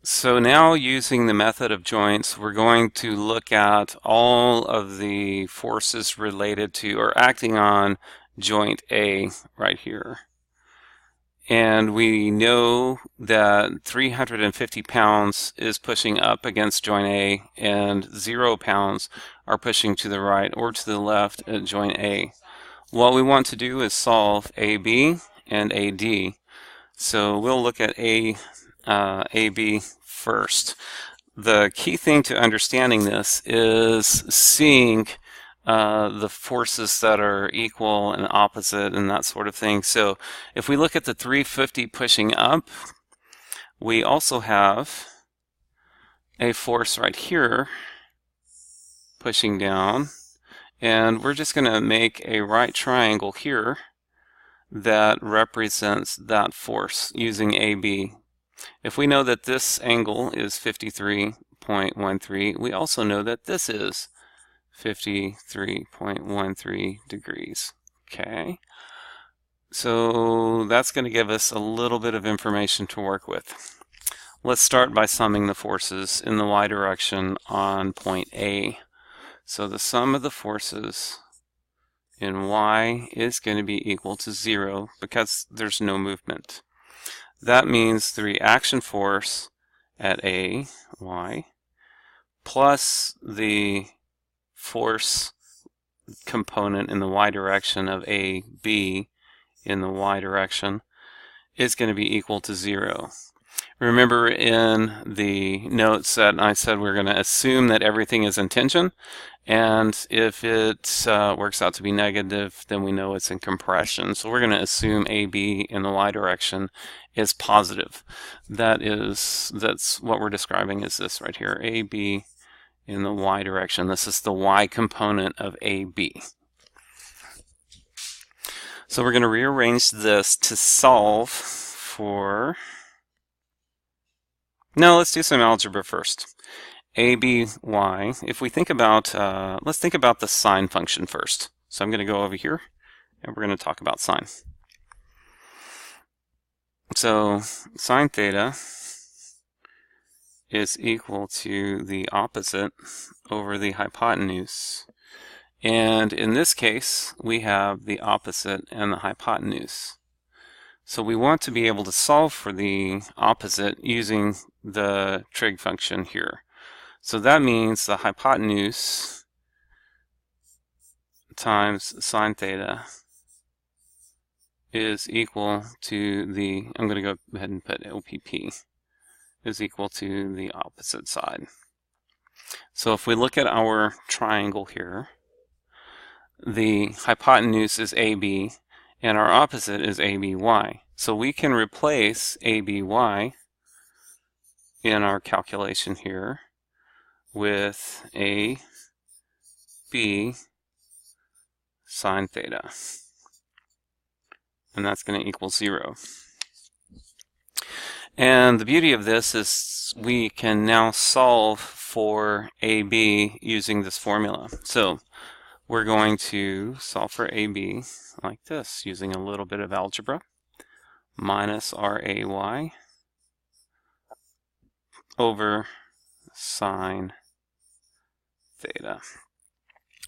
So now using the method of joints, we're going to look at all of the forces related to or acting on joint A right here. And we know that 350 pounds is pushing up against joint A and 0 pounds are pushing to the right or to the left at joint A. What we want to do is solve AB and AD. So we'll look at AB first. The key thing to understanding this is seeing the forces that are equal and opposite and that sort of thing. So if we look at the 350 pushing up, we also have a force right here pushing down, and we're just going to make a right triangle here that represents that force using AB. If we know that this angle is 53.13, we also know that this is 53.13 degrees. Okay, so that's going to give us a little bit of information to work with. Let's start by summing the forces in the y direction on point A. So the sum of the forces in y is going to be equal to 0 because there's no movement. That means the reaction force at A, y, plus the force component in the y direction of A, B in the y direction is going to be equal to 0. Remember in the notes that I said we're going to assume that everything is in tension, and if it works out to be negative, then we know it's in compression. So we're going to assume AB in the y direction is positive. That's what we're describing is this right here, AB in the y direction. This is the y component of AB. So we're going to rearrange this to solve for... No, let's do some algebra first. ABY, if we think about, let's think about the sine function first. So I'm going to go over here and we're going to talk about sine. So sine theta is equal to the opposite over the hypotenuse. And in this case, we have the opposite and the hypotenuse. So we want to be able to solve for the opposite using the trig function here. So that means the hypotenuse times sine theta is equal to the, I'm going to go ahead and put OPP, is equal to the opposite side. So if we look at our triangle here, the hypotenuse is AB and our opposite is ABY. So we can replace ABY in our calculation here with AB sine theta. And that's going to equal 0. And the beauty of this is we can now solve for AB using this formula. So we're going to solve for AB like this using a little bit of algebra. Minus RAY over sine theta.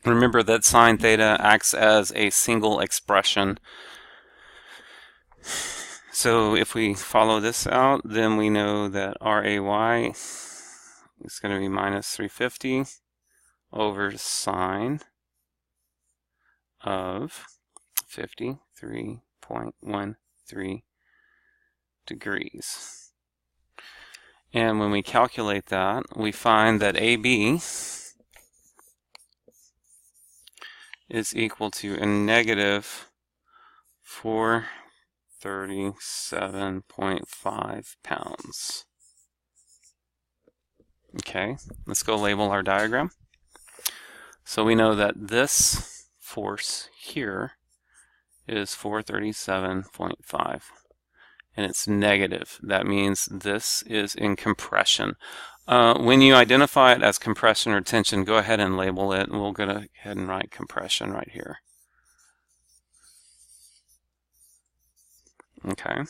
Remember that sine theta acts as a single expression. So if we follow this out, then we know that RAY is going to be minus 350 over sine of 53.13 degrees. And when we calculate that, we find that AB is equal to a negative 437.5 pounds. Okay, let's go label our diagram. So we know that this force here is 437.5. and it's negative. That means this is in compression. When you identify it as compression or tension, go ahead and label it, and we'll go ahead and write compression right here. Okay.